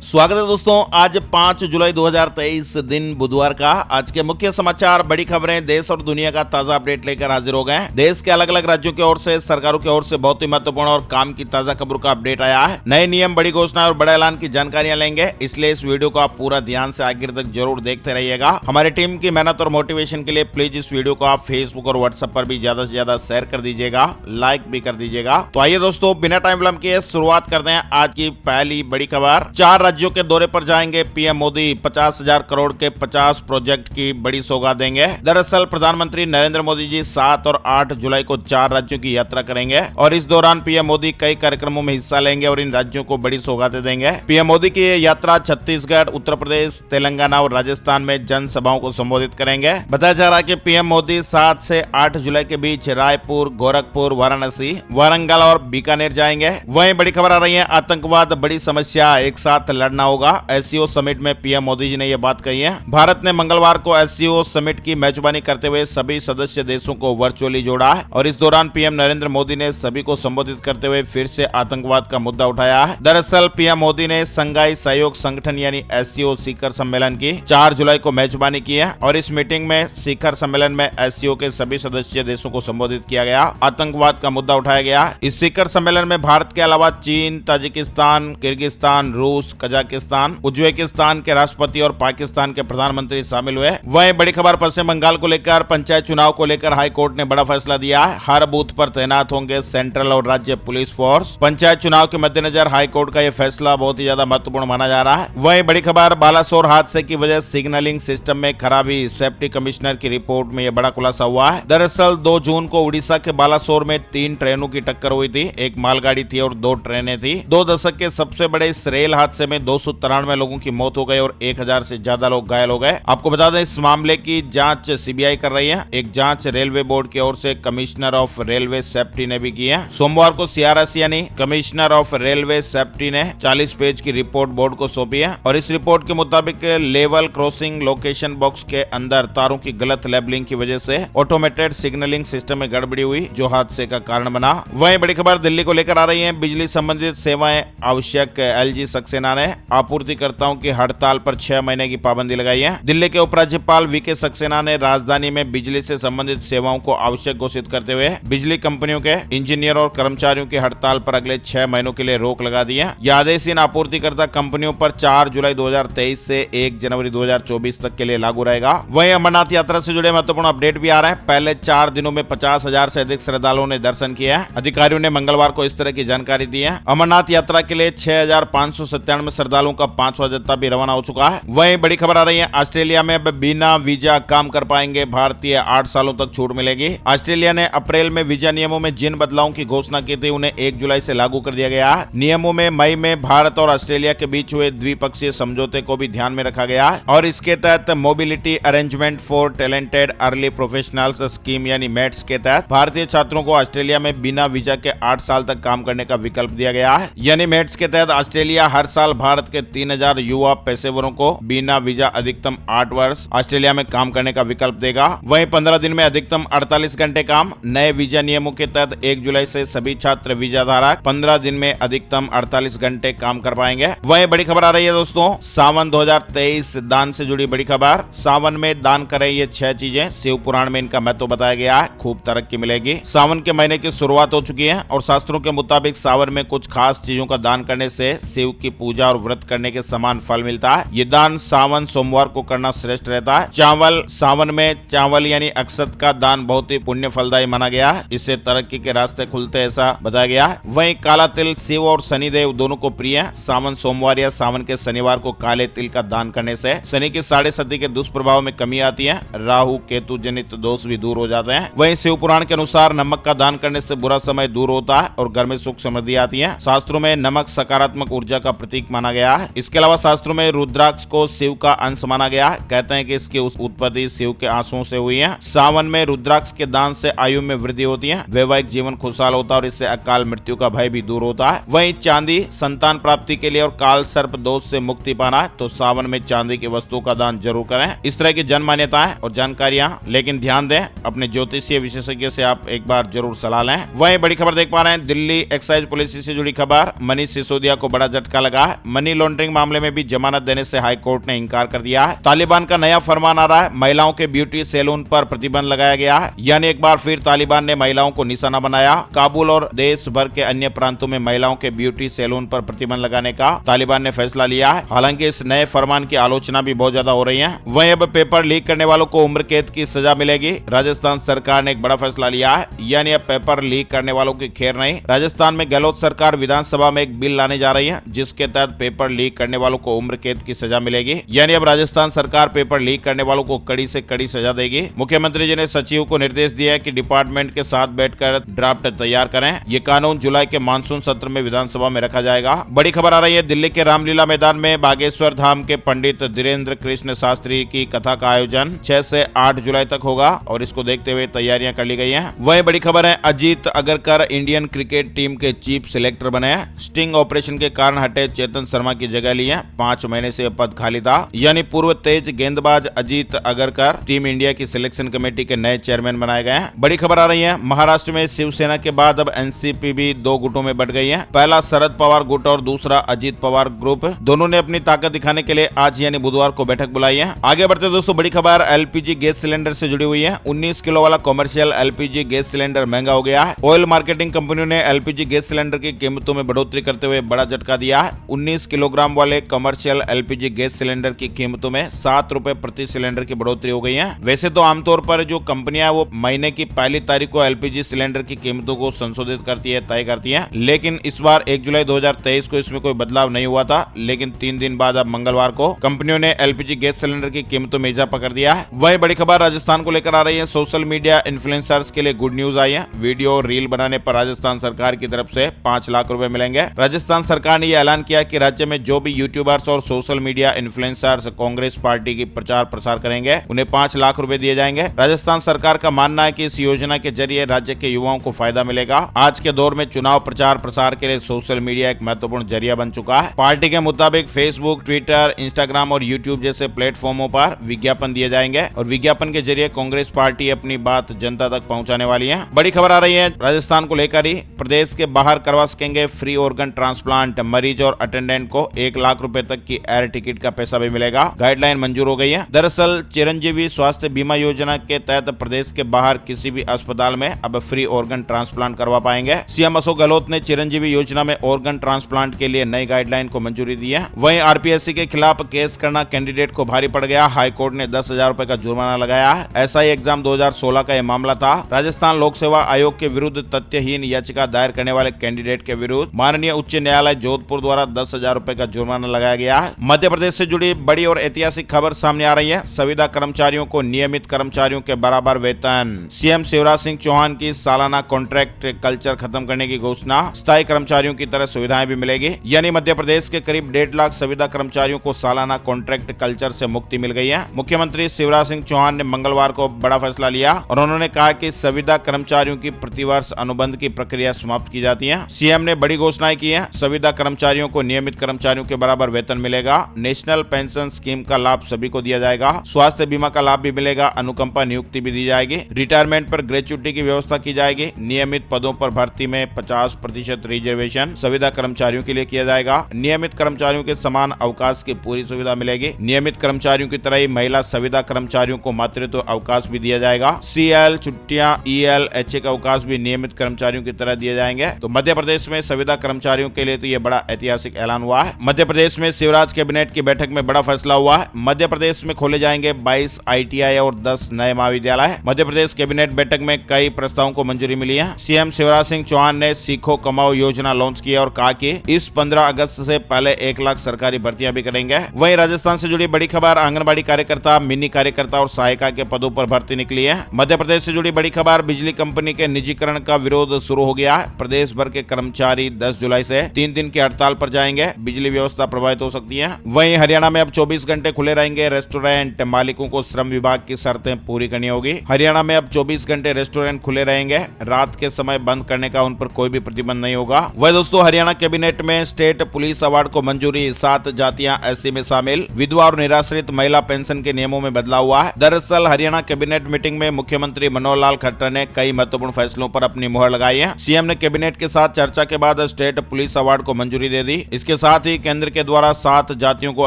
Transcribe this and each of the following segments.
स्वागत है दोस्तों। आज 5 जुलाई 2023 दिन बुधवार का। आज के मुख्य समाचार, बड़ी खबरें, देश और दुनिया का ताजा अपडेट लेकर हाजिर हो गए हैं। देश के अलग अलग राज्यों की ओर से, सरकारों की ओर से बहुत ही महत्वपूर्ण और काम की ताजा खबरों का अपडेट आया है। नए नियम, बड़ी घोषणा और बड़े ऐलान की जानकारियां लेंगे, इसलिए इस वीडियो को आप पूरा ध्यान से आखिर तक जरूर देखते रहिएगा। हमारी टीम की मेहनत और मोटिवेशन के लिए प्लीज इस वीडियो को आप फेसबुक और व्हाट्सएप पर भी ज्यादा से ज्यादा शेयर कर दीजिएगा, लाइक भी कर दीजिएगा। तो आइए दोस्तों, बिना टाइम विलंब किए शुरुआत करते हैं आज की पहली बड़ी खबर। 4 राज्यों के दौरे पर जाएंगे पीएम मोदी, 50,000 करोड़ के 50 प्रोजेक्ट की बड़ी सौगात देंगे। दरअसल प्रधानमंत्री नरेंद्र मोदी जी 7 और 8 जुलाई को 4 राज्यों की यात्रा करेंगे और इस दौरान पीएम मोदी कई कार्यक्रमों में हिस्सा लेंगे और इन राज्यों को बड़ी सौगातें देंगे। पीएम मोदी की ये यात्रा छत्तीसगढ़, उत्तर प्रदेश, तेलंगाना और राजस्थान में जनसभाओं को संबोधित करेंगे। बताया जा रहा है कि पीएम मोदी 7 से 8 जुलाई के बीच रायपुर, गोरखपुर, वाराणसी, वारंगल और बीकानेर जाएंगे। वहीं बड़ी खबर आ रही है, आतंकवाद बड़ी समस्या, एक साथ लड़ना होगा। एससीओ समिट में पीएम मोदी जी ने यह बात कही है। भारत ने मंगलवार को एससीओ समिट की मेजबानी करते हुए सभी सदस्य देशों को वर्चुअली जोड़ा है और इस दौरान पीएम नरेंद्र मोदी ने सभी को संबोधित करते हुए फिर से आतंकवाद का मुद्दा उठाया है। दरअसल पीएम मोदी ने संघाई सहयोग संगठन यानी एससीओ शिखर सम्मेलन की 4 जुलाई को मेजबानी की है और इस मीटिंग में शिखर सम्मेलन में एससीओ के सभी सदस्य देशों को संबोधित किया गया। आतंकवाद का मुद्दा उठाया गया। इस शिखर सम्मेलन में भारत के अलावा चीन, ताजिकिस्तान, किर्गिस्तान, रूस, कजाकिस्तान, उज्बेकिस्तान के राष्ट्रपति और पाकिस्तान के प्रधानमंत्री शामिल हुए। वहीं बड़ी खबर, पश्चिम बंगाल को लेकर पंचायत चुनाव को लेकर हाई कोर्ट ने बड़ा फैसला दिया है। हर बूथ पर तैनात होंगे सेंट्रल और राज्य पुलिस फोर्स। पंचायत चुनाव के मद्देनजर हाई कोर्ट का यह फैसला बहुत ही ज्यादा महत्वपूर्ण माना जा रहा है। वहीं बड़ी खबर, बालासोर हादसे की वजह सिग्नलिंग सिस्टम में खराबी, सेफ्टी कमिश्नर की रिपोर्ट में यह बड़ा खुलासा हुआ है। दरअसल 2 जून को उड़ीसा के बालासोर में 3 ट्रेनों की टक्कर हुई थी। एक मालगाड़ी थी और 2 ट्रेनें थी। 2 दशक के सबसे बड़े इस रेल हादसे में 293 लोगों की मौत हो गई और 1000 से ज्यादा लोग घायल हो गए। आपको बता दें, इस मामले की जांच सीबीआई कर रही है। एक जांच रेलवे बोर्ड की ओर से कमिश्नर ऑफ रेलवे सेफ्टी ने भी की है। सोमवार को सीआरएस यानी कमिश्नर ऑफ रेलवे सेफ्टी ने 40 पेज की रिपोर्ट बोर्ड को सौंपी है और इस रिपोर्ट के मुताबिक लेवल क्रॉसिंग लोकेशन बॉक्स के अंदर तारों की गलत लेबलिंग की वजह से ऑटोमेटेड सिग्नलिंग सिस्टम में गड़बड़ी हुई, जो हादसे का कारण बना। वहीं बड़ी खबर दिल्ली को लेकर आ रही है। बिजली संबंधित सेवाएं आवश्यक एलजी सक्सेना ने आपूर्तिकर्ताओं की हड़ताल पर 6 महीने की पाबंदी लगाई है। दिल्ली के उपराज्यपाल वीके सक्सेना ने राजधानी में बिजली से संबंधित सेवाओं को आवश्यक घोषित करते हुए बिजली कंपनियों के इंजीनियर और कर्मचारियों की हड़ताल पर अगले 6 महीनों के लिए रोक लगा दी है। यह आदेश इन आपूर्तिकर्ता कंपनियों पर 4 जुलाई 2023 से 1 जनवरी 2024 तक के लिए लागू रहेगा। वहीं अमरनाथ यात्रा से जुड़े महत्वपूर्ण अपडेट भी आ रहे हैं। पहले 4 दिनों में 50,000 से अधिक श्रद्धालुओं ने दर्शन किया है। अधिकारियों ने मंगलवार को इस तरह की जानकारी दी है। अमरनाथ यात्रा के लिए 6,597 श्रद्धालुओं का 5वां जत्था भी रवाना हो चुका है। वहीं बड़ी खबर आ रही है, ऑस्ट्रेलिया में अब बिना वीजा काम कर पाएंगे भारतीय, 8 सालों तक छूट मिलेगी। ऑस्ट्रेलिया ने अप्रैल में वीजा नियमों में जिन बदलावों की घोषणा की थी उन्हें 1 जुलाई से लागू कर दिया गया है। नियमों में मई में भारत और ऑस्ट्रेलिया के बीच हुए द्विपक्षीय समझौते को भी ध्यान में रखा गया है और इसके तहत mobility arrangement for talented early professionals scheme यानी मेट्स के तहत भारतीय छात्रों को ऑस्ट्रेलिया में बिना वीजा के 8 साल तक काम करने का विकल्प दिया गया है। यानी मेट्स के तहत ऑस्ट्रेलिया हर साल भारत के 3000 युवा पेशेवरों को बिना वीजा अधिकतम 8 वर्ष ऑस्ट्रेलिया में काम करने का विकल्प देगा। वहीं 15 दिन में अधिकतम 48 घंटे काम। नए वीजा नियमों के तहत 1 जुलाई से सभी छात्र वीजा धारक 15 दिन में अधिकतम 48 घंटे काम कर पाएंगे। वहीं बड़ी खबर आ रही है दोस्तों, सावन 2023 दान से जुड़ी बड़ी खबर। सावन में दान करें ये 6 चीजें, शिव पुराण में इनका महत्व बताया गया है। खूब तरक्की मिलेगी। सावन के महीने की शुरुआत हो चुकी है और शास्त्रों के मुताबिक सावन में कुछ खास चीजों का दान करने से शिव की पूजा और व्रत करने के समान फल मिलता है। ये दान सावन सोमवार को करना श्रेष्ठ रहता है। चावल, सावन में चावल यानी अक्षत का दान बहुत ही पुण्य फलदायी माना गया है। इससे तरक्की के रास्ते खुलते ऐसा बताया गया है। वहीं काला तिल शिव और शनिदेव दोनों को प्रिय है। सावन सोमवार या सावन के शनिवार को काले तिल का दान करने से शनि की 7.5 के दुष्प्रभाव में कमी आती है। राहु केतु जनित दोष भी दूर हो जाते हैं। वहीं शिव पुराण के अनुसार नमक का दान करने से बुरा समय दूर होता है और घर में सुख समृद्धि आती है। शास्त्रों में नमक सकारात्मक ऊर्जा का प्रतीक माना गया है। इसके अलावा शास्त्रों में रुद्राक्ष को शिव का अंश माना गया है। कहते हैं कि इसकी उत्पत्ति शिव के आंसुओं से हुई है। सावन में रुद्राक्ष के दान से आयु में वृद्धि होती है, वैवाहिक जीवन खुशहाल होता है और इससे अकाल मृत्यु का भय भी दूर होता है। वहीं चांदी, संतान प्राप्ति के लिए और काल सर्प दोष से मुक्ति पाना है तो सावन में चांदी की वस्तुओं का दान जरूर करें। इस तरह की जन मान्यताएं और जानकारियां, लेकिन ध्यान दें अपने ज्योतिषीय विशेषज्ञ से आप एक बार जरूर सलाह लें। वहीं बड़ी खबर देख पा रहे हैं, दिल्ली एक्साइज पुलिस से जुड़ी खबर। मनीष सिसोदिया को बड़ा झटका लगा है। मनी लॉन्ड्रिंग मामले में भी जमानत देने से हाई कोर्ट ने इनकार कर दिया है। तालिबान का नया फरमान आ रहा है, महिलाओं के ब्यूटी सैलून पर प्रतिबंध लगाया गया है। यानी एक बार फिर तालिबान ने महिलाओं को निशाना बनाया। काबुल और देश भर के अन्य प्रांतों में महिलाओं के ब्यूटी सैलून पर प्रतिबंध लगाने का तालिबान ने फैसला लिया है। हालांकि इस नए फरमान की आलोचना भी बहुत ज्यादा हो रही है। वहीं अब पेपर लीक करने वालों को उम्र कैद की सजा मिलेगी। राजस्थान सरकार ने एक बड़ा फैसला लिया है, यानी अब पेपर लीक करने वालों की खैर नहीं। राजस्थान में गहलोत सरकार विधानसभा में एक बिल लाने जा रही है, जिसके तहत पेपर लीक करने वालों को उम्र कैद की सजा मिलेगी। यानी अब राजस्थान सरकार पेपर लीक करने वालों को कड़ी से कड़ी सजा देगी। मुख्यमंत्री जी ने सचिव को निर्देश दिया है कि डिपार्टमेंट के साथ बैठकर ड्राफ्ट तैयार करें। ये कानून जुलाई के मानसून सत्र में विधानसभा में रखा जाएगा। बड़ी खबर आ रही है, दिल्ली के रामलीला मैदान में बागेश्वर धाम के पंडित धीरेन्द्र कृष्ण शास्त्री की कथा का आयोजन 6 से 8 जुलाई तक होगा और इसको देखते हुए तैयारियां कर ली गई हैं। वहीं बड़ी खबर है, Ajit Agarkar Indian cricket team के चीफ सिलेक्टर बने हैं। स्टिंग ऑपरेशन के कारण हटे चेतन शर्मा की जगह ली है। 5 महीने से पद खाली था। यानी पूर्व तेज गेंदबाज अजीत अगरकर टीम इंडिया की सिलेक्शन कमेटी के नए चेयरमैन बनाए गए हैं। बड़ी खबर आ रही है, महाराष्ट्र में शिवसेना के बाद अब एनसीपी भी 2 गुटों में बढ़ गई है। पहला शरद पवार गुट और दूसरा अजीत पवार ग्रुप, दोनों ने अपनी ताकत दिखाने के लिए आज यानी बुधवार को बैठक बुलाई है। आगे बढ़ते दोस्तों, बड़ी खबर एलपीजी गैस सिलेंडर से जुड़ी हुई है। 19 किलो वाला कॉमर्शियल एलपीजी गैस सिलेंडर महंगा हो गया है। ऑयल मार्केटिंग कंपनियों ने एलपीजी गैस सिलेंडर की कीमतों में बढ़ोतरी करते हुए बड़ा झटका दिया है। 19 किलोग्राम वाले कमर्शियल एलपीजी गैस सिलेंडर की कीमतों में 7 रुपए प्रति सिलेंडर की बढ़ोतरी हो गई है। वैसे तो आमतौर पर जो कंपनियां वो महीने की पहली तारीख को एलपीजी सिलेंडर की कीमतों को संशोधित करती है, तय करती है, लेकिन इस बार 1 जुलाई 2023 को इसमें कोई बदलाव नहीं हुआ था। लेकिन 3 दिन बाद अब मंगलवार को कंपनियों ने एलपीजी गैस सिलेंडर की कीमतों में इजाफा कर दिया है। वहीं बड़ी खबर राजस्थान को लेकर आ रही है। सोशल मीडिया इन्फ्लुएंसर्स के लिए गुड न्यूज आई है। वीडियो रील बनाने पर राजस्थान सरकार की तरफ से 5 लाख रुपए मिलेंगे। राजस्थान सरकार ने यह ऐलान किया कि राज्य में जो भी यूट्यूबर्स और social media influencers Congress party की प्रचार प्रसार करेंगे, उन्हें 5 लाख रुपए दिए जाएंगे। राजस्थान सरकार का मानना है कि इस योजना के जरिए राज्य के युवाओं को फायदा मिलेगा। आज के दौर में चुनाव प्रचार प्रसार के लिए सोशल मीडिया एक महत्वपूर्ण जरिया बन चुका है। पार्टी के मुताबिक फेसबुक, ट्विटर, इंस्टाग्राम और यूट्यूब जैसे प्लेटफॉर्मों पर विज्ञापन दिए जाएंगे और विज्ञापन के जरिए कांग्रेस पार्टी अपनी बात जनता तक पहुंचाने वाली है। बड़ी खबर आ रही है राजस्थान को लेकर ही, प्रदेश के बाहर करवा सकेंगे फ्री ऑर्गन ट्रांसप्लांट। मरीज और अटेंडेंट को 1 लाख रुपए तक की एयर टिकट का पैसा भी मिलेगा। गाइडलाइन मंजूर हो गई है। दरअसल चिरंजीवी स्वास्थ्य बीमा योजना के तहत प्रदेश के बाहर किसी भी अस्पताल में अब फ्री ऑर्गन ट्रांसप्लांट करवा पाएंगे। सीएम अशोक गहलोत ने चिरंजीवी योजना में ऑर्गन ट्रांसप्लांट के लिए नई गाइडलाइन को मंजूरी दी है। वहीं आरपीएससी के खिलाफ केस करना कैंडिडेट को भारी पड़ गया। हाईकोर्ट ने 10,000 रुपए का जुर्माना लगाया है। एसआई एग्जाम 2016 का यह मामला था। राजस्थान लोक सेवा आयोग के विरुद्ध तथ्यहीन याचिका दायर करने वाले कैंडिडेट के विरुद्ध माननीय उच्च न्यायालय जोधपुर द्वारा 10,000 रुपए का जुर्माना लगाया गया है। मध्य प्रदेश से जुड़ी बड़ी और ऐतिहासिक खबर सामने आ रही है। संविदा कर्मचारियों को नियमित कर्मचारियों के बराबर वेतन। सीएम शिवराज सिंह चौहान की सालाना कॉन्ट्रैक्ट कल्चर खत्म करने की घोषणा। स्थायी कर्मचारियों की तरह सुविधाएं भी मिलेगी। यानी मध्य प्रदेश के करीब 1.5 लाख संविदा कर्मचारियों को सालाना कॉन्ट्रैक्ट कल्चर से मुक्ति मिल गई है। मुख्यमंत्री शिवराज सिंह चौहान ने मंगलवार को बड़ा फैसला लिया और उन्होंने कहा कि संविदा कर्मचारियों की प्रतिवर्ष अनुबंध की प्रक्रिया समाप्त की जाती है। सीएम ने बड़ी घोषणाएं की है। संविदा कर्मचारियों को नियमित कर्मचारियों के बराबर वेतन मिलेगा। नेशनल पेंशन स्कीम का लाभ सभी को दिया जाएगा। स्वास्थ्य बीमा का लाभ भी मिलेगा। अनुकंपा नियुक्ति भी दी जाएगी। रिटायरमेंट पर ग्रेच्युटी की व्यवस्था की जाएगी। नियमित पदों पर भर्ती में 50% रिजर्वेशन संविदा कर्मचारियों के लिए किया जाएगा। नियमित कर्मचारियों के समान अवकाश की पूरी सुविधा मिलेगी। नियमित कर्मचारियों की तरह ही महिला संविदा कर्मचारियों को मातृत्व अवकाश भी दिया जाएगा। सीएल छुट्टियां, ईएल, एचए का अवकाश भी नियमित कर्मचारियों की तरह दिए जाएंगे। तो मध्य प्रदेश में संविदा कर्मचारियों के लिए तो ये बड़ा ऐतिहासिक ऐलान हुआ है। मध्य प्रदेश में शिवराज कैबिनेट की बैठक में बड़ा फैसला हुआ है। मध्य प्रदेश में खोले जाएंगे 22 आईटीआई और 10 नए महाविद्यालय। मध्य प्रदेश कैबिनेट बैठक में कई प्रस्तावों को मंजूरी मिली है। सीएम शिवराज सिंह चौहान ने सीखो कमाओ योजना लॉन्च की और कहा कि इस 15 अगस्त से पहले 1 लाख सरकारी भर्तियां भी करेंगे। वहीं राजस्थान से जुड़ी बड़ी खबर, आंगनबाड़ी कार्यकर्ता, मिनी कार्यकर्ता और सहायिका के पदों पर भर्ती निकली है। मध्य प्रदेश से जुड़ी बड़ी खबर, बिजली कंपनी के निजीकरण का विरोध शुरू हो गया है। प्रदेश भर के कर्मचारी 10 जुलाई से 3 दिन की हड़ताल पर जाएंगे। बिजली व्यवस्था प्रभावित हो सकती है। वहीं हरियाणा में अब 24 घंटे खुले रहेंगे रेस्टोरेंट। मालिकों को श्रम विभाग की शर्तें पूरी करनी होगी। हरियाणा में अब 24 घंटे रेस्टोरेंट खुले रहेंगे। रात के समय बंद करने का उन पर कोई भी प्रतिबंध नहीं होगा। वह दोस्तों, हरियाणा कैबिनेट में स्टेट पुलिस अवार्ड को मंजूरी। 7 जातियां ऐसी में शामिल। विधवा और निराश्रित महिला पेंशन के नियमों में बदलाव हुआ है। दरअसल हरियाणा कैबिनेट मीटिंग में मुख्यमंत्री मनोहर लाल खट्टर ने कई महत्वपूर्ण फैसलों पर अपनी मुहर लगाई है। सीएम ने कैबिनेट के साथ चर्चा के बाद स्टेट पुलिस अवार्ड को मंजूरी दे दी। इसके साथ ही केंद्र के द्वारा 7 जातियों को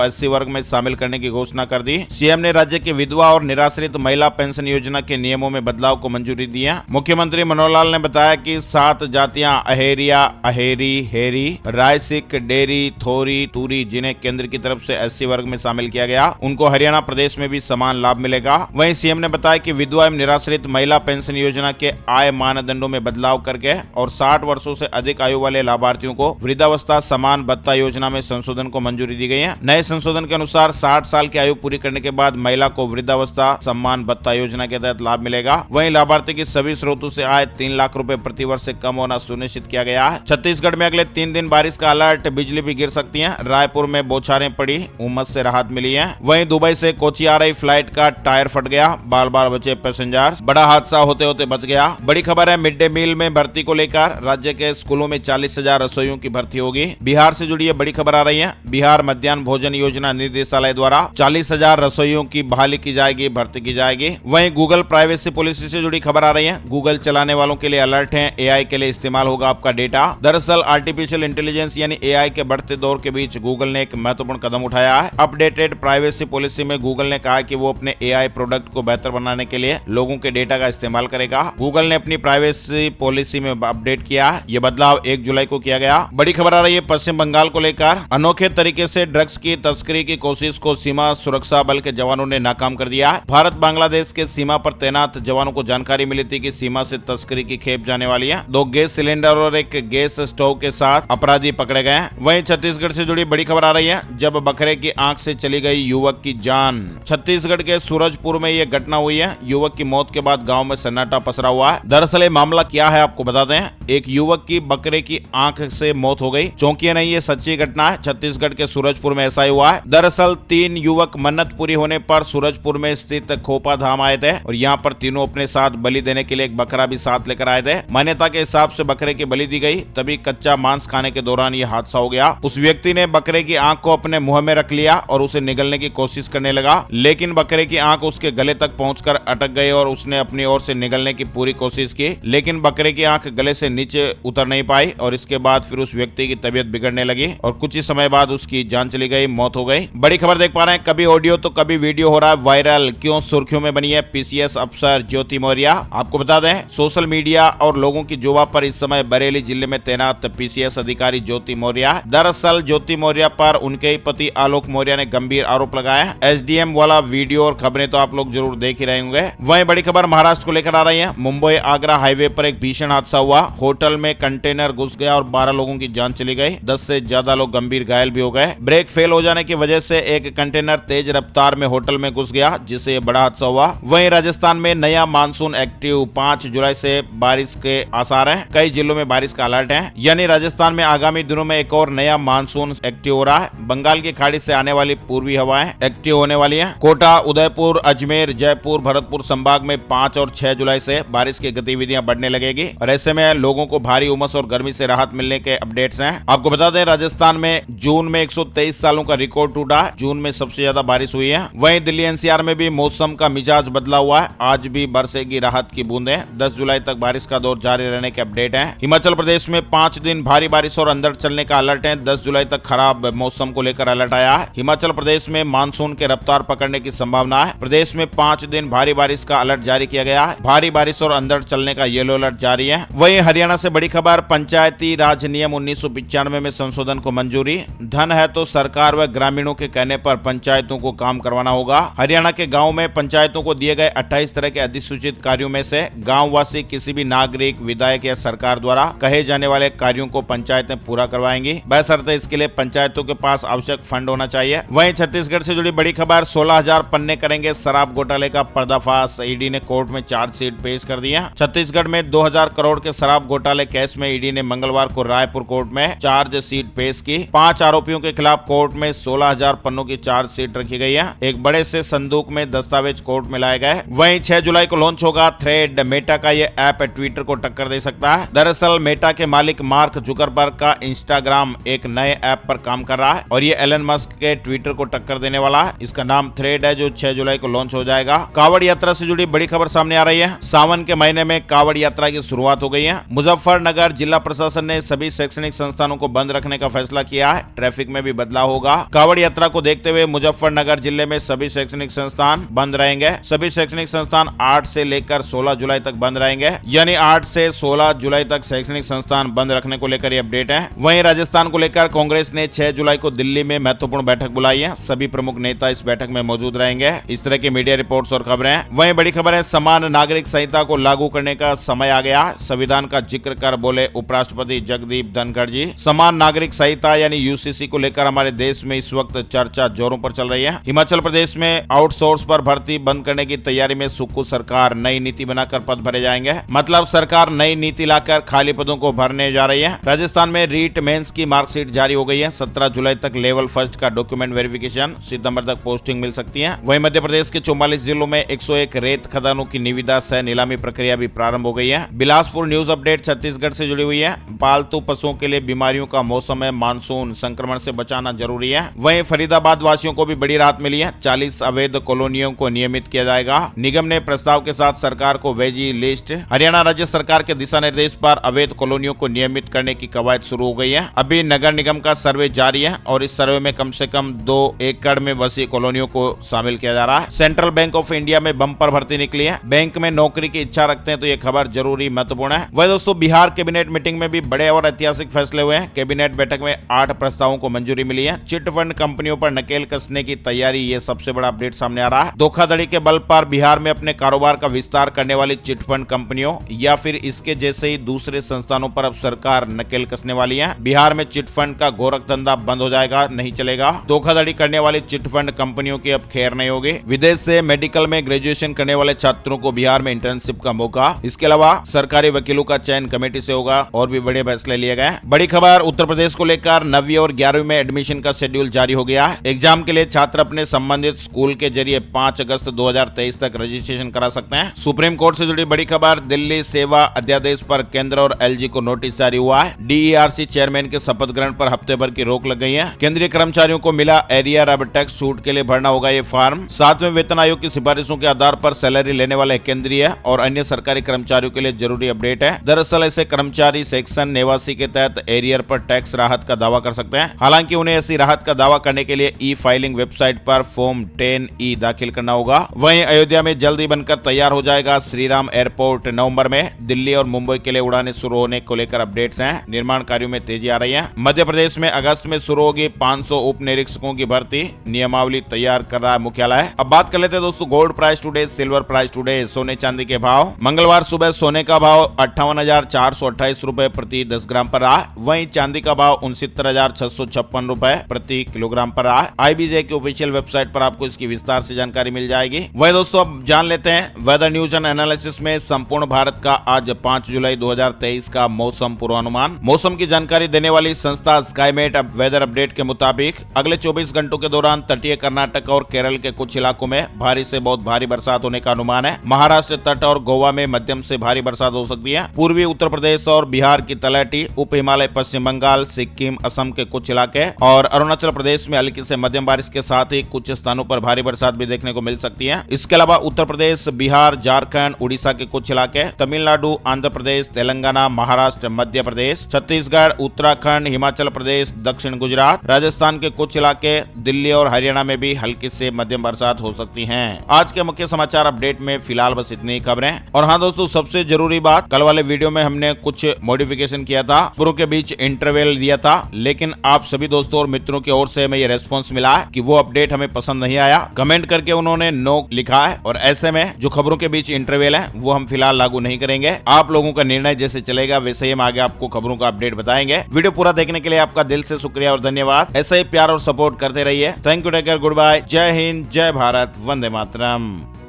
SC वर्ग में शामिल करने की घोषणा कर दी। सीएम ने राज्य की विधवा और निराश्रित महिला पेंशन योजना के नियमों में बदलाव को मंजूरी दी है। मुख्यमंत्री मनोहर लाल ने बताया कि 7 जातियां अहेरिया, अहेरी, हेरी, रायसिक, डेरी, थोरी, तूरी जिन्हें केंद्र की तरफ से SC वर्ग में शामिल किया गया, उनको हरियाणा प्रदेश में भी समान लाभ मिलेगा। वहीं सीएम ने बताया कि विधवा एवं निराश्रित महिला पेंशन योजना के आय मानदंडों में बदलाव करके और 60 वर्षों से अधिक आयु वाले लाभार्थियों को वृद्धावस्था समान भत्ता योजना में संशोधन को मंजूरी दी गई है। नए संशोधन के अनुसार 60 साल की आयु पूरी करने के बाद महिला को वृद्धावस्था सम्मान भत्ता योजना के तहत लाभ मिलेगा। वहीं लाभार्थी की सभी स्रोतों से आय 3 लाख रुपए प्रति वर्ष से कम होना सुनिश्चित किया गया है। छत्तीसगढ़ में अगले 3 दिन बारिश का अलर्ट, बिजली भी गिर सकती है। रायपुर में बौछारें पड़ी, उमस से राहत मिली है। वहीं दुबई से कोची आ रही फ्लाइट का टायर फट गया, बाल बाल बचे पैसेंजर्स, बड़ा हादसा होते होते बच गया। बड़ी खबर है मिड डे मील में भर्ती को लेकर, राज्य के स्कूलों में 40,000 रसोइयों की भर्ती होगी। बिहार से जुड़ी ये बड़ी खबर आ रही है। बिहार मध्याह्न भोजन योजना निदेशालय द्वारा 40,000 रसोइयों की बहाली की जाएगी, भर्ती की जाएगी। वहीं गूगल प्राइवेसी पॉलिसी से जुड़ी खबर आ रही है। गूगल चलाने वालों के लिए अलर्ट है, AI के लिए इस्तेमाल होगा आपका डेटा। दरअसल आर्टिफिशियल इंटेलिजेंस यानी AI के बढ़ते दौर के बीच गूगल ने एक महत्वपूर्ण कदम उठाया है। अपडेटेड प्राइवेसी पॉलिसी में गूगल ने कहा कि वो अपने AI प्रोडक्ट को बेहतर बनाने के लिए लोगों के डेटा का इस्तेमाल करेगा। गूगल ने अपनी प्राइवेसी पॉलिसी में अपडेट किया है। ये बदलाव 1 जुलाई को किया गया। बड़ी खबर आ रही है पश्चिम बंगाल को लेकर। अनोखे तरीके से ड्रग्स की तस्करी की कोशिश को सीमा सुरक्षा बल के जवानों ने नाकाम कर दिया है। भारत बांग्लादेश के सीमा पर तैनात जवानों को जानकारी मिली थी कि सीमा से तस्करी की खेप जाने वाली है। 2 गैस सिलेंडर और एक गैस स्टोव के साथ अपराधी पकड़े गए हैं। वहीं छत्तीसगढ़ से जुड़ी बड़ी खबर आ रही है। जब बकरे की आंख से चली गई युवक की जान। छत्तीसगढ़ के सूरजपुर में यह घटना हुई है। युवक की मौत के बाद गांव में सन्नाटा पसरा हुआ है। दरअसल मामला क्या है आपको बताते हैं। एक युवक की बकरे की आंख से मौत हो गई। चौंकिए नहीं, ये सच्ची घटना है। छत्तीसगढ़ के सूरजपुर में ऐसा ही हुआ है। दरअसल 3 युवक मन्नत पूरी होने पर सूरजपुर में स्थित खोपा धाम आए थे और यहाँ पर तीनों अपने साथ बलि देने के लिए एक बकरा भी साथ लेकर आए थे। मान्यता के हिसाब से बकरे की बलि दी गई, तभी कच्चा मांस खाने के दौरान ये हादसा हो गया। उस व्यक्ति ने बकरे की आंख को अपने मुंह में रख लिया और उसे निगलने की कोशिश करने लगा, लेकिन बकरे की आंख उसके गले तक पहुंचकर अटक गई और उसने अपनी ओर से निगलने की पूरी कोशिश की, लेकिन बकरे की आंख गले से नीचे उतर नहीं पाई और इसके बाद फिर उस व्यक्ति की तबीयत बिगड़ने लगी और कुछ ही समय बाद उसकी जान चली गई, मौत हो गई। बड़ी खबर देख पा रहे हैं, कभी ऑडियो तो कभी वीडियो हो रहा है वायरल। क्यों सुर्खियों में बनी है PCS अफसर ज्योति मौर्य। आपको बता दें, सोशल मीडिया और लोगों की जुबान पर इस समय बरेली जिले में तैनात PCS अधिकारी ज्योति मौर्य। दरअसल ज्योति मौर्य पर उनके ही पति आलोक मौर्य ने गंभीर आरोप लगाया। SDM वाला वीडियो और खबरें तो आप लोग जरूर देख ही रहे होंगे। वहीं बड़ी खबर महाराष्ट्र को लेकर आ रही है। मुंबई आगरा हाईवे पर एक भीषण हादसा हुआ। होटल में कंटेनर घुस गया और 12 लोगों की जान चली गई। 10 से ज्यादा लोग गंभीर घायल भी हो गए। ब्रेक फेल हो जाने की वजह से एक कंटेनर तेज रफ्तार में होटल में घुस गया, जिससे बड़ा हादसा हुआ। वहीं राजस्थान में नया मानसून एक्टिव, 5 जुलाई से बारिश के आसार हैं। कई जिलों में बारिश का अलर्ट है, यानी राजस्थान में आगामी दिनों में एक और नया मानसून एक्टिव हो रहा है। बंगाल की खाड़ी से आने वाली पूर्वी हवाएं एक्टिव होने वाली हैं। कोटा, उदयपुर, अजमेर, जयपुर, भरतपुर संभाग में 5 और 6 जुलाई से बारिश की गतिविधियां बढ़ने लगेगी और ऐसे में लोगों को भारी उमस और गर्मी से राहत मिलने के अपडेट्स हैं। आपको बता दें, राजस्थान में जून में 123 सालों का रिकॉर्ड टूटा। जून में सबसे ज्यादा बारिश हुई है। वहीं दिल्ली NCR में भी मौसम का मिजाज बदला हुआ है। आज भी बरसेगी राहत की बूंदें। 10 जुलाई तक बारिश का दौर जारी रहने के अपडेट है। हिमाचल प्रदेश में 5 दिन भारी बारिश और अंधड़ चलने का अलर्ट है। 10 जुलाई तक खराब मौसम को लेकर अलर्ट आया है। हिमाचल प्रदेश में मानसून के रफ्तार पकड़ने की संभावना है। प्रदेश में 5 दिन भारी बारिश का अलर्ट जारी किया गया है। भारी बारिश और अंधड़ चलने का येलो अलर्ट जारी है। वहीं हरियाणा से बड़ी खबर, पंचायती राज नियम 1995 में संशोधन को मंजूरी। धन है तो सरकार व ग्रामीणों के कहने पर पंचायतों को काम करवाना होगा। हरियाणा के गांव में पंचायतों को दिए गए 28 तरह के अधिसूचित कार्यों में से गांववासी किसी भी नागरिक, विधायक या सरकार द्वारा कहे जाने वाले कार्यों को पंचायतें पूरा करवाएंगी। बशर्ते इसके लिए पंचायतों के पास आवश्यक फंड होना चाहिए। वहीं छत्तीसगढ़ से जुड़ी बड़ी खबर, 16,000 पन्ने करेंगे शराब घोटाले का पर्दाफाश। ईडी ने कोर्ट में चार्जशीट पेश कर दी है। छत्तीसगढ़ में 2000 करोड़ के शराब घोटाले केस में ईडी ने मंगलवार को रायपुर कोर्ट में चार्जशीट पेश की। 5 आरोपियों के खिलाफ कोर्ट में 16,000 पन्नों की चार्जशीट रखी गई है। एक बड़े से संदूक में दस्तावेज कोर्ट में लाए गए। वहीं 6 जुलाई को लॉन्च होगा थ्रेड। मेटा का ये ऐप ट्विटर को टक्कर दे सकता है। दरअसल मेटा के मालिक मार्क जुकरबर्ग का इंस्टाग्राम एक नए ऐप पर काम कर रहा है और ये एलन मस्क के ट्विटर को टक्कर देने वाला है। इसका नाम थ्रेड है, जो 6 जुलाई को लॉन्च हो जाएगा। कावड़ यात्रा से जुड़ी बड़ी खबर सामने आ रही है। सावन के महीने में कावड़ यात्रा की शुरुआत हो गई है। मुजफ्फरनगर जिला प्रशासन ने सभी शैक्षणिक संस्थानों को बंद रखने का फैसला फैसला किया है। ट्रैफिक में भी बदलाव होगा। कांवड़ यात्रा को देखते हुए मुजफ्फरनगर जिले में सभी शैक्षणिक संस्थान बंद रहेंगे। सभी शैक्षणिक संस्थान 8 से लेकर 16 जुलाई तक बंद रहेंगे, यानी 8 से 16 जुलाई तक शैक्षणिक संस्थान बंद रखने को लेकर ये अपडेट है। वहीं राजस्थान को लेकर कांग्रेस ने 6 जुलाई को दिल्ली में महत्वपूर्ण बैठक बुलाई है। सभी प्रमुख नेता इस बैठक में मौजूद रहेंगे। इस तरह की मीडिया रिपोर्ट्स और खबरें। वहीं बड़ी खबर है, समान नागरिक संहिता को लागू करने का समय आ गया। संविधान का जिक्र कर बोले उपराष्ट्रपति जगदीप धनखड़ जी। समान नागरिक संहिता यानी यूसीसी को लेकर हमारे देश में इस वक्त चर्चा जोरों पर चल रही है। हिमाचल प्रदेश में आउटसोर्स पर भर्ती बंद करने की तैयारी में सुक्खू सरकार नई नीति बनाकर पद भरे जाएंगे। मतलब सरकार नई नीति लाकर खाली पदों को भरने जा रही है। राजस्थान में रीट मेंस की मार्कशीट जारी हो गई है। 17 जुलाई तक लेवल फर्स्ट का डॉक्यूमेंट वेरिफिकेशन, सितंबर तक पोस्टिंग मिल सकती है। वहीं मध्य प्रदेश के 44 जिलों में 101 रेत खदानों की निविदा सह नीलामी प्रक्रिया भी प्रारंभ हो गई है। बिलासपुर न्यूज अपडेट छत्तीसगढ़ से जुड़ी हुई है। पालतू पशुओं के लिए बीमारियों का मौसम है, मानसून संक्रमण से बचाना जरूरी है। वहीं फरीदाबाद वासियों को भी बड़ी राहत मिली है। 40 अवैध कॉलोनियों को नियमित किया जाएगा। निगम ने प्रस्ताव के साथ सरकार को भेजी लिस्ट। हरियाणा राज्य सरकार के दिशा निर्देश पर अवैध कॉलोनियों को नियमित करने की कवायद शुरू हो गई है। अभी नगर निगम का सर्वे जारी है और इस सर्वे में कम से कम 2 एकड़ में बसी कॉलोनियों को शामिल किया जा रहा है। सेंट्रल बैंक ऑफ इंडिया में बम्पर भर्ती निकली है। बैंक में नौकरी की इच्छा रखते हैं तो ये खबर जरूरी महत्वपूर्ण है। वह दोस्तों, बिहार कैबिनेट मीटिंग में भी बड़े और ऐतिहासिक फैसले हुए हैं। कैबिनेट बैठक में 8 प्रस्तावों को मंजूरी मिली है। चिट फंड कंपनियों पर नकेल कसने की तैयारी, ये सबसे बड़ा अपडेट सामने आ रहा है। धोखाधड़ी के बल पर बिहार में अपने कारोबार का विस्तार करने वाली चिट फंड कंपनियों या फिर इसके जैसे ही दूसरे संस्थानों पर अब सरकार नकेल कसने वाली है। बिहार में चिट फंड का गोरख धंधा बंद हो जाएगा, नहीं चलेगा। धोखाधड़ी करने वाली चिट फंड कंपनियों की अब खैर नहीं होगी। विदेश से मेडिकल में ग्रेजुएशन करने वाले छात्रों को बिहार में इंटर्नशिप का मौका। इसके अलावा सरकारी वकीलों का चयन कमेटी से होगा और भी बड़े फैसले लिए गए। बड़ी खबर, उत्तर प्रदेश को लेकर 9वीं और 11वीं में एडमिशन का शेड्यूल जारी हो गया। एग्जाम के लिए छात्र अपने संबंधित स्कूल के जरिए 5 अगस्त 2023 तक रजिस्ट्रेशन करा सकते हैं। सुप्रीम कोर्ट से जुड़ी बड़ी खबर, दिल्ली सेवा अध्यादेश पर केंद्र और एलजी को नोटिस जारी हुआ है। डीईआरसी चेयरमैन के शपथ ग्रहण पर हफ्ते भर की रोक लग गई है। केंद्रीय कर्मचारियों को मिला एरियर, अब टैक्स छूट के लिए भरना होगा ये फॉर्म। 7वें वेतन आयोग की सिफारिशों के आधार पर सैलरी लेने वाले केंद्रीय और अन्य सरकारी कर्मचारियों के लिए जरूरी अपडेट है। दरअसल ऐसे कर्मचारी सेक्शन 89 के तहत एरियर पर टैक्स राहत का दावा कर सकते हैं। हालांकि उन्हें ऐसी राहत का दावा करने के लिए ई फाइलिंग वेबसाइट पर फॉर्म 10E दाखिल करना होगा। वहीं अयोध्या में जल्दी बनकर तैयार हो जाएगा श्रीराम एयरपोर्ट। नवंबर में दिल्ली और मुंबई के लिए उड़ानें शुरू होने को लेकर अपडेट्स हैं। निर्माण कार्यों में तेजी आ रही है। मध्य प्रदेश में अगस्त में शुरू होगी 500 उप निरीक्षकों की भर्ती। नियमावली तैयार कर रहा है मुख्यालय। अब बात कर लेते हैं दोस्तों gold price today, silver price today, सोने चांदी के भाव। मंगलवार सुबह सोने का भाव 58,428 रुपए प्रति 10 ग्राम पर रहा। वहीं चांदी का भाव 69,656 रुपए प्रति किलोग्राम पर रहा। IBJ की ऑफिशियल वेबसाइट पर आपको इसकी विस्तार से जानकारी मिल जाएगी। वही दोस्तों, अब जान लेते हैं वेदर न्यूज एंड एनालिसिस में संपूर्ण भारत का आज 5 जुलाई 2023 का मौसम पूर्वानुमान। मौसम की जानकारी देने वाली संस्था स्काईमेट वेदर अपडेट के मुताबिक अगले 24 घंटों के दौरान तटीय कर्नाटक और केरल के कुछ इलाकों में भारी से बहुत भारी बरसात होने का अनुमान है। महाराष्ट्र तट और गोवा में मध्यम से भारी बरसात हो सकती है। पूर्वी उत्तर प्रदेश और बिहार की तलहटी, उप हिमालय, पश्चिम बंगाल, सिक्किम, असम के कुछ इलाके और अरुणाचल प्रदेश में हल्की से मध्यम बारिश के साथ ही कुछ स्थानों पर भारी बरसात भी देखने को मिल सकती है। इसके अलावा उत्तर प्रदेश, बिहार, झारखंड, उड़ीसा के कुछ इलाके, तमिलनाडु, आंध्र प्रदेश, तेलंगाना, महाराष्ट्र, मध्य प्रदेश, छत्तीसगढ़, उत्तराखंड, हिमाचल प्रदेश, दक्षिण गुजरात, राजस्थान के कुछ इलाके, दिल्ली और हरियाणा में भी हल्की से मध्यम बरसात हो सकती है। आज के मुख्य समाचार अपडेट में फिलहाल बस इतनी ही खबरें। और हाँ दोस्तों, सबसे जरूरी बात, कल वाले वीडियो में हमने कुछ मॉडिफिकेशन किया था, खबरों के बीच इंटरवल दिया था, लेकिन आप सभी दोस्तों और मित्रों की ओर से हमें ये रेस्पॉन्स मिला है कि वो अपडेट हमें पसंद नहीं आया। कमेंट करके उन्होंने नो लिखा है और ऐसे में जो खबरों के बीच इंटरवल है वो हम फिलहाल लागू नहीं करेंगे। आप लोगों का निर्णय जैसे चलेगा वैसे ही हम आगे आपको खबरों का अपडेट बताएंगे। वीडियो पूरा देखने के लिए आपका दिल से शुक्रिया और धन्यवाद। ऐसा ही प्यार और सपोर्ट करते रहिए। Thank you, take care, goodbye, जय हिंद, जय भारत, वंदे मातरम।